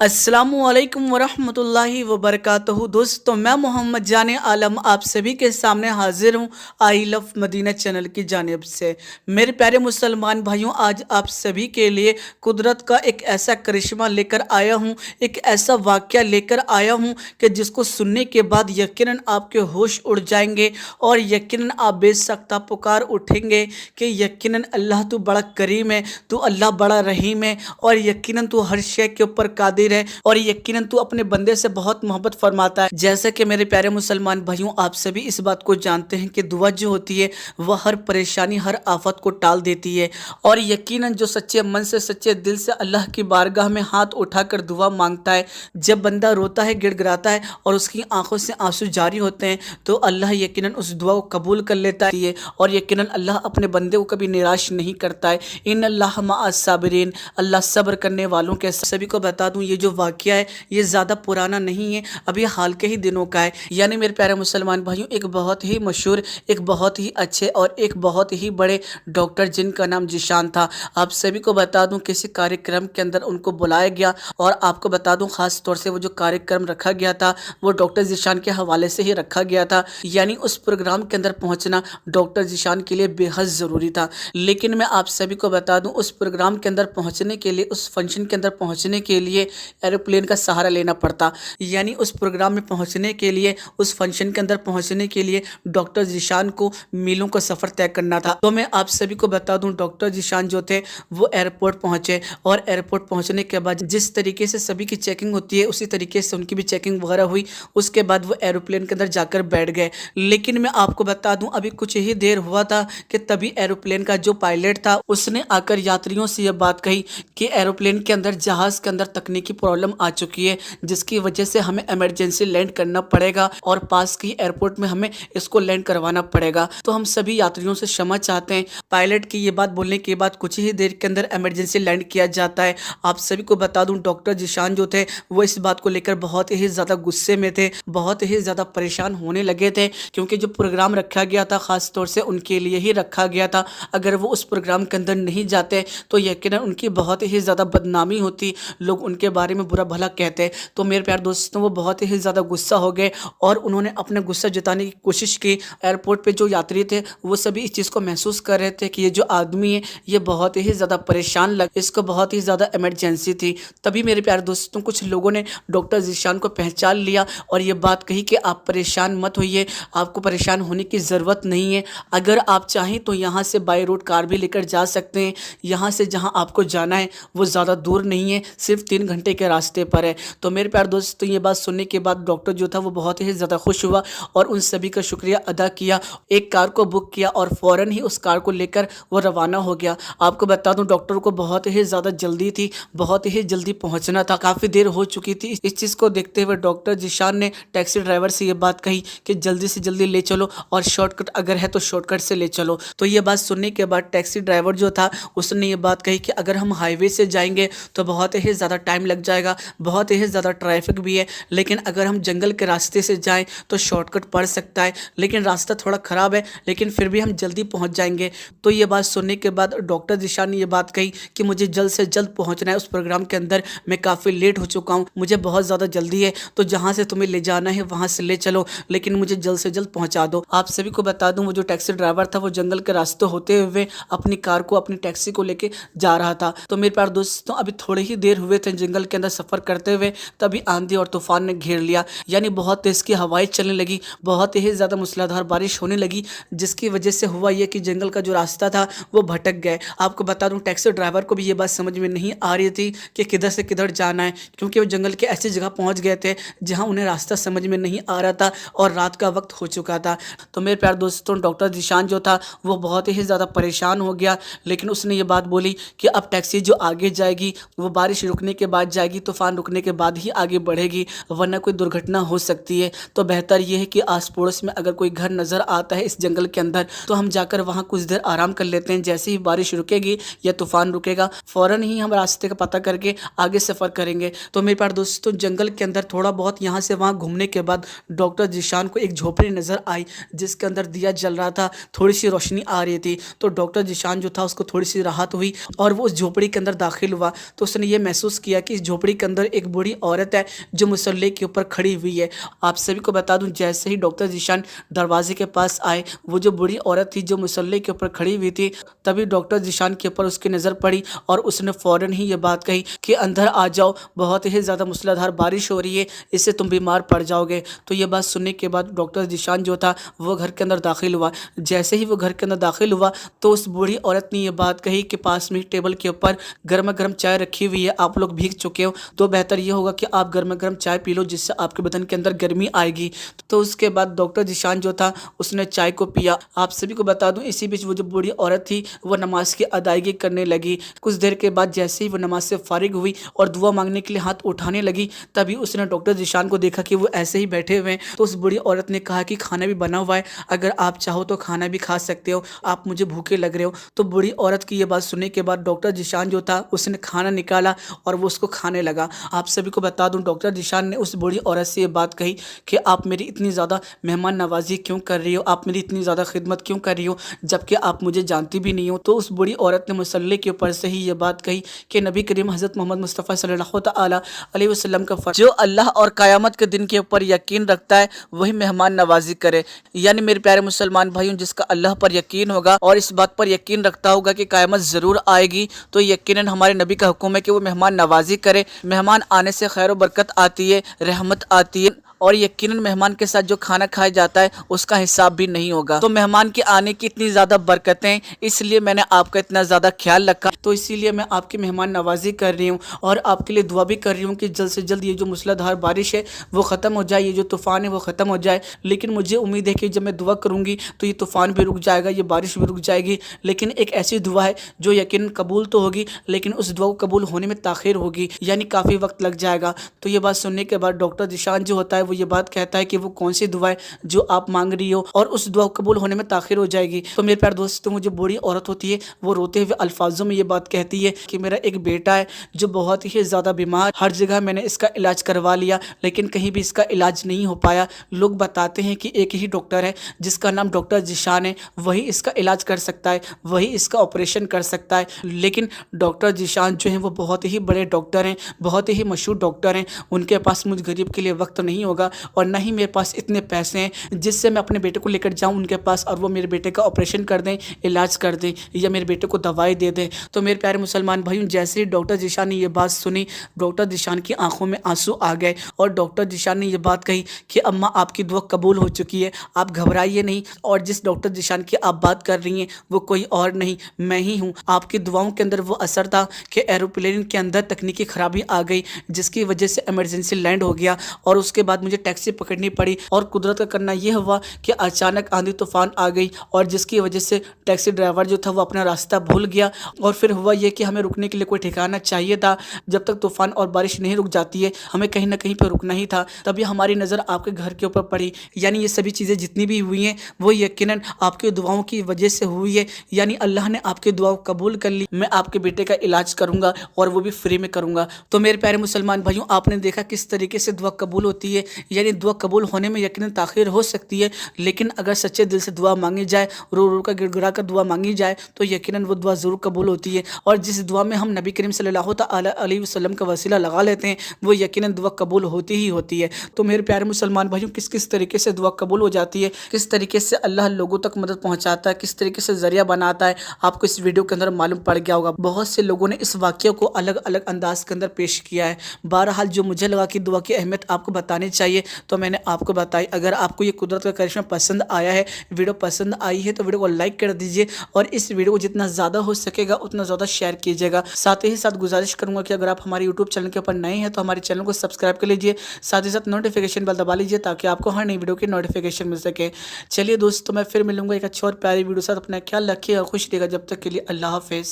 अस्सलामुअलैकुम वरहमतुल्लाहि वबरकातुहू। दोस्तों, मैं मोहम्मद जाने आलम आप सभी के सामने हाजिर हूँ आई लव मदीना चैनल की जानिब से। मेरे प्यारे मुसलमान भाइयों, आज आप सभी के लिए कुदरत का एक ऐसा करिश्मा लेकर आया हूँ, एक ऐसा वाक़या लेकर आया हूँ कि जिसको सुनने के बाद यकीनन आपके होश उड़ जाएंगे और यकीनन आप बेसख्ता पुकार उठेंगे कि यकीनन अल्लाह तू बड़ा करीम है, तू अल्लाह बड़ा रहीम है और यकीनन तू हर शय के ऊपर कादिर है और यकीनन तू अपने बंदे से बहुत मोहब्बत फरमाता है। जैसे कि मेरे प्यारे मुसलमान भाइयों, आप सभी इस बात को जानते हैं कि दुआ जो होती है वह हर परेशानी, हर आफत को टाल देती है और यकीनन जो सच्चे मन से, सच्चे दिल से अल्लाह की बारगाह में हाथ उठाकर दुआ मांगता है, जब बंदा रोता है, गिड़गिड़ाता है और उसकी आंखों से आंसू जारी होते हैं, तो अल्लाह यकीनन उस दुआ को कबूल कर लेता है और यकीनन अल्लाह अपने बंदे को कभी निराश नहीं करता है। इन अल्लाह मअस साबिरीन, अल्लाह सब्र करने वालों के। सभी को बता दूं, ये जो वाक़या है ये ज़्यादा पुराना नहीं है, अभी हाल के ही दिनों का है। यानी मेरे प्यारे मुसलमान भाइयों, एक बहुत ही मशहूर, एक बहुत ही अच्छे और एक बहुत ही बड़े डॉक्टर जिनका नाम जिशान था। आप सभी को बता दूं, किसी कार्यक्रम के अंदर उनको बुलाया गया और आपको बता दूं ख़ास तौर से वो जो कार्यक्रम रखा गया था वो डॉक्टर जिशान के हवाले से ही रखा गया था। यानी उस प्रोग्राम के अंदर पहुँचना डॉक्टर जिशान के लिए बेहद ज़रूरी था। लेकिन मैं आप सभी को बता दूं, उस प्रोग्राम के अंदर पहुंचने के लिए, उस फंक्शन के अंदर पहुंचने के लिए एरोप्लेन का सहारा लेना पड़ता। यानी उस प्रोग्राम में पहुंचने के लिए, उस फंक्शन के अंदर पहुंचने के लिए डॉक्टर जिशान को मीलों का सफ़र तय करना था। तो मैं आप सभी को बता दूं, डॉक्टर जिशान जो थे वो एयरपोर्ट पहुंचे और एयरपोर्ट पहुंचने के बाद जिस तरीके से सभी की चेकिंग होती है उसी तरीके से उनकी भी चेकिंग वगैरह हुई। उसके बाद वो एरोप्लेन के अंदर जाकर बैठ गए। लेकिन मैं आपको बता दूं, अभी कुछ ही देर हुआ था कि तभी एरोप्लेन का जो पायलट था उसने आकर यात्रियों से यह बात कही कि एरोप्लेन के अंदर, जहाज के अंदर तकनीकी प्रॉब्लम आ चुकी है, जिसकी वजह से हमें इमरजेंसी लैंड करना पड़ेगा और पास की एयरपोर्ट में हमें इसको लैंड करवाना पड़ेगा। तो हम सभी यात्रियों से क्षमा चाहते हैं। पायलट की ये बात बोलने के बाद कुछ ही देर के अंदर इमरजेंसी लैंड किया जाता है। आप सभी को बता दूं, डॉक्टर जिशान जो थे वो इस बात को लेकर बहुत ही ज्यादा गुस्से में थे, बहुत ही ज्यादा परेशान होने लगे थे, क्योंकि जो प्रोग्राम रखा गया था खास तौर से उनके लिए ही रखा गया था। अगर वो उस प्रोग्राम के अंदर नहीं जाते तो यकीनन उनकी बहुत ही ज़्यादा बदनामी होती, लोग उनके बारे में बुरा भला कहते। तो मेरे प्यारे दोस्तों, वो बहुत ही ज़्यादा गुस्सा हो गए और उन्होंने अपना गुस्सा जताने की कोशिश की। एयरपोर्ट पे जो यात्री थे वो सभी इस चीज़ को महसूस कर रहे थे कि ये जो आदमी है ये बहुत ही ज़्यादा परेशान लग, इसको बहुत ही ज़्यादा इमरजेंसी थी। तभी मेरे प्यारे दोस्तों, कुछ लोगों ने डॉक्टर जिशान को पहचान लिया और ये बात कही कि आप परेशान मत होइए, आपको परेशान होने की ज़रूरत नहीं है। अगर आप चाहें तो यहाँ से बाई रोड कार भी लेकर जा सकते हैं। यहाँ से जहाँ आपको जाना है वो ज़्यादा दूर नहीं है, सिर्फ 3 घंटे के रास्ते पर है। तो मेरे प्यारे दोस्तों, ये बात सुनने के बाद डॉक्टर जो था वो बहुत ही ज़्यादा खुश हुआ और उन सभी का शुक्रिया अदा किया। एक कार को बुक किया और फ़ौरन ही उस कार को लेकर वो रवाना हो गया। आपको बता दूं, डॉक्टर को बहुत ही ज़्यादा जल्दी थी, बहुत ही जल्दी पहुँचना था, काफ़ी देर हो चुकी थी। इस चीज़ को देखते हुए डॉक्टर जिशान ने टैक्सी ड्राइवर से ये बात कही कि जल्दी से जल्दी ले चलो और शॉर्टकट अगर है तो शॉर्टकट से ले चलो। तो ये बात सुनने के बाद टैक्सी ड्राइवर जो था उसने ये बात कही कि अगर हम हाईवे से जाएंगे तो बहुत ही ज़्यादा टाइम लग जाएगा, बहुत ही ज़्यादा ट्रैफिक भी है, लेकिन अगर हम जंगल के रास्ते से जाएं तो शॉर्टकट पड़ सकता है, लेकिन रास्ता थोड़ा ख़राब है, लेकिन फिर भी हम जल्दी पहुंच जाएंगे। तो ये बात सुनने के बाद डॉक्टर जिशान ने ये बात कही कि मुझे जल्द से जल्द पहुँचना है उस प्रोग्राम के अंदर, मैं काफ़ी लेट हो चुका हूँ, मुझे बहुत ज़्यादा जल्दी है, तो जहाँ से तुम्हें ले जाना है वहाँ से ले चलो, लेकिन मुझे जल्द से जल्द पहुँचा दो। आप सभी को बता दूँ, वो जो टैक्सी ड्राइवर था वो जंगल के रास्ते होते हुए अपनी कार को, अपनी टैक्सी को लेके जा रहा था। तो मेरे प्यारे दोस्तों, अभी थोड़े ही देर हुए थे जंगल के अंदर सफर करते हुए, तभी आंधी और तूफान ने घेर लिया। यानी बहुत तेज की हवाएं चलने लगी, बहुत ही ज़्यादा मूसलाधार बारिश होने लगी, जिसकी वजह से हुआ यह कि जंगल का जो रास्ता था वो भटक गए। आपको बता दूं, टैक्सी ड्राइवर को भी ये बात समझ में नहीं आ रही थी कि किधर से किधर जाना है, क्योंकि वो जंगल के ऐसी जगह पहुंच गए थे जहां उन्हें रास्ता समझ में नहीं आ रहा था और रात का वक्त हो चुका था। तो मेरे प्यारे दोस्तों, डॉक्टर जिशान जो था वो बहुत ही ज़्यादा परेशान हो गया, लेकिन उसने ये बात बोली कि अब टैक्सी जो आगे जाएगी वो बारिश रुकने के बाद जाएगी, तूफान रुकने के बाद ही आगे बढ़ेगी, वरना कोई दुर्घटना हो सकती है। तो बेहतर ये है कि आस पड़ोस में अगर कोई घर नज़र आता है इस जंगल के अंदर तो हम जाकर वहाँ कुछ देर आराम कर लेते हैं। जैसे ही बारिश रुकेगी या तूफान रुकेगा, फ़ौरन ही हम रास्ते का पता करके आगे सफ़र करेंगे। तो मेरे प्यारे दोस्तों, जंगल के अंदर थोड़ा बहुत यहाँ से वहाँ घूमने के बाद डॉक्टर जिशान को एक झोपड़ी नज़र आई जिसके अंदर दिया जल रहा था, थोड़ी सी रोशनी आ रही थी। तो डॉक्टर जिशान जो था उसको थोड़ी सी राहत हुई और वो उस झोपड़ी के अंदर दाखिल हुआ। तो उसने ये महसूस किया कि इस झोपड़ी के अंदर एक बूढ़ी औरत है जो मुसल्ले के ऊपर खड़ी हुई है। आप सभी को बता दूं, जैसे ही डॉक्टर जीशान दरवाजे के पास आए, वो जो बूढ़ी औरत थी जो मुसल्ले के ऊपर खड़ी हुई थी, तभी डॉक्टर जीशान के ऊपर उसकी नज़र पड़ी और उसने फ़ौरन ही ये बात कही कि अंदर आ जाओ, बहुत ही ज़्यादा मूसलाधार बारिश हो रही है, इससे तुम बीमार पड़ जाओगे। तो ये बात सुनने के बाद डॉक्टर जीशान जो था वो घर के अंदर दाखिल हुआ। जैसे ही वो घर के अंदर दाखिल हुआ तो उस बूढ़ी औरत ने ये बात कही कि पास में टेबल के ऊपर गर्मा गर्म चाय रखी हुई है, आप लोग भीग चुके हो तो बेहतर ये होगा कि आप गर्मा गर्म चाय पी लो, जिससे आपके बदन के अंदर गर्मी आएगी। तो उसके बाद डॉक्टर जीशान जो था उसने चाय को पिया। आप सभी को बता दूं, इसी बीच वो जो बूढ़ी औरत थी वो नमाज की अदायगी करने लगी। कुछ देर के बाद जैसे ही वो नमाज से फारिग हुई और दुआ मांगने के लिए हाथ उठाने लगी, तभी उसने डॉक्टर जीशान को देखा कि वो ऐसे ही बैठे हुए हैं। तो उस बूढ़ी औरत ने कहा कि खाना भी बना हुआ है, अगर आप चाहो तो खाना भी खा सकते हो, आप मुझे भूखे लग रहे हो। तो बूढ़ी औरत की ये बात सुनने के बाद डॉक्टर जीशान जो था उसने खाना निकाला और वो उसको खाने लगा। आप सभी को बता दूं, डॉक्टर जीशान ने उस बूढ़ी औरत से ये बात कही कि आप मेरी इतनी ज़्यादा मेहमान नवाजी क्यों कर रही हो, आप मेरी इतनी ज़्यादा खिदमत क्यों कर रही हो, जबकि आप मुझे जानती भी नहीं हो। तो उस बूढ़ी औरत ने मुसल्ले के ऊपर से ही ये बात कही कि नबी करीम हज़रत मोहम्मद मुस्तफ़ा सल्लल्लाहु तआला अलैहि वसल्लम का फर्ज, जो अल्लाह और क़यामत के दिन के ऊपर यकीन रखता है वही मेहमान नवाजी करे। यानी मेरे प्यारे मुसलमान भाइयों, जिसका अल्लाह पर यकीन होगा और इस बात पर यकीन रखता होगा कि क़यामत ज़रूर आएगी, तो यकीनन हमारे नबी का हुक्म है कि वो मेहमान नवाजी करे। मेहमान आने से खैर व बरकत आती है, रहमत आती है, और यकीनन मेहमान के साथ जो खाना खाया जाता है उसका हिसाब भी नहीं होगा। तो मेहमान के आने की इतनी ज़्यादा बरकतें, इसलिए मैंने आपका इतना ज़्यादा ख्याल रखा। तो इसीलिए मैं आपकी मेहमान नवाजी कर रही हूँ और आपके लिए दुआ भी कर रही हूँ कि जल्द से जल्द ये जो मूसलाधार बारिश है वो ख़त्म हो जाए, ये जो तूफ़ान है वो ख़त्म हो जाए। लेकिन मुझे उम्मीद है कि जब मैं दुआ करूँगी तो ये तूफ़ान भी रुक जाएगा, ये बारिश भी रुक जाएगी। लेकिन एक ऐसी दुआ है जो यकीन कबूल तो होगी, लेकिन उस दुआ को कबूल होने में ताख़ीर होगी, यानी काफ़ी वक्त लग जाएगा। तो ये बात सुनने के बाद डॉक्टर जीशान जो होता है वो ये बात कहता है कि वो कौन सी दुआ है जो आप मांग रही हो और उस दुआ कबूल होने में ताख़ीर हो जाएगी। तो मेरे प्यारे दोस्तों, वो जो बूढ़ी औरत होती है वो रोते हुए अल्फाजों में ये बात कहती है कि मेरा एक बेटा है जो बहुत ही ज़्यादा बीमार, हर जगह मैंने इसका इलाज करवा लिया लेकिन कहीं भी इसका इलाज नहीं हो पाया। लोग बताते हैं कि एक ही डॉक्टर है जिसका नाम डॉक्टर जीशान है, वही इसका इलाज कर सकता है, वही इसका ऑपरेशन कर सकता है। लेकिन डॉक्टर जीशान जो हैं वो बहुत ही बड़े डॉक्टर हैं, बहुत ही मशहूर डॉक्टर हैं। उनके पास मुझ गरीब के लिए वक्त नहीं होगा और न ही मेरे पास इतने पैसे हैं जिससे मैं अपने बेटे को लेकर जाऊं उनके पास और वो मेरे बेटे का ऑपरेशन कर दें, इलाज कर दें या मेरे बेटे को दवाई दे दें। तो मेरे प्यारे मुसलमान भाइयों, जैसे ही डॉक्टर जीशान ने ये बात सुनी, डॉक्टर जीशान की आंखों में आंसू आ गए और डॉक्टर जीशान ने ये बात कही कि अम्मा, आपकी दुआ कबूल हो चुकी है, आप घबराइए नहीं, और जिस डॉक्टर जीशान की आप बात कर रही हैं वो कोई और नहीं, मैं ही हूँ। आपकी दुआओं के अंदर वो असर था कि एरोप्लेन के अंदर तकनीकी खराबी आ गई जिसकी वजह से इमरजेंसी लैंड हो गया और उसके बाद मुझे टैक्सी पकड़नी पड़ी और कुदरत का करना यह हुआ कि अचानक आंधी तूफान आ गई और जिसकी वजह से टैक्सी ड्राइवर जो था वो अपना रास्ता भूल गया। और फिर हुआ ये कि हमें रुकने के लिए कोई ठिकाना चाहिए था, जब तक तूफान और बारिश नहीं रुक जाती है हमें कहीं ना कहीं पर रुकना ही था। तभी हमारी नज़र आपके घर के ऊपर पड़ी। यानी ये सभी चीज़ें जितनी भी हुई हैं वो यकीनन आपकी दुआओं की वजह से हुई है, यानी अल्लाह ने आपकी दुआओं कबूल कर ली। मैं आपके बेटे का इलाज करूँगा और वो भी फ्री में करूँगा। तो मेरे प्यारे मुसलमान भाइयों, आपने देखा किस तरीके से दुआ कबूल होती है। यानी दुआ कबूल होने में यकीनन ताख़ीर हो सकती है, लेकिन अगर सच्चे दिल से दुआ मांगी जाए, रो रो कर गिड़गिड़ा कर दुआ मांगी जाए तो यकीनन वो दुआ ज़रूर कबूल होती है। और जिस दुआ में हम नबी करीम सल्लल्लाहु अलैहि वसल्लम का वसीला लगा लेते हैं वो यकीनन दुआ कबूल होती ही होती है। तो मेरे प्यारे मुसलमान भाइयों, किस किस तरीके से दुआ कबूल हो जाती है, किस तरीके से अल्लाह लोगों तक मदद पहुँचाता है, किस तरीके से ज़रिया बनाता है, आपको इस वीडियो के अंदर मालूम पड़ गया होगा। बहुत से लोगों ने इस वाक़े को अलग अलग अंदाज के अंदर पेश किया है। बहरहाल जो मुझे लगा कि दुआ की अहमियत आपको बतानी चाहिए तो मैंने आपको बताई। अगर आपको ये कुदरत का करिश्मा पसंद आया है, वीडियो पसंद आई है, तो वीडियो को लाइक कर दीजिए और इस वीडियो को जितना ज़्यादा हो सकेगा उतना ज़्यादा शेयर कीजिएगा। साथ ही साथ गुजारिश करूँगा कि अगर आप हमारे यूट्यूब चैनल के ऊपर नए हैं तो हमारे चैनल को सब्सक्राइब कर लीजिए, साथ ही साथ नोटिफिकेशन बेल दबा लीजिए ताकि आपको हर नई वीडियो की नोटिफिकेशन मिल सके। चलिए दोस्तों, मैं फिर मिलूंगा एक अच्छी और प्यारी वीडियो साथ। अपना ख्याल रखिए और खुश रहिएगा। जब तक के लिए अल्लाह हाफिज़।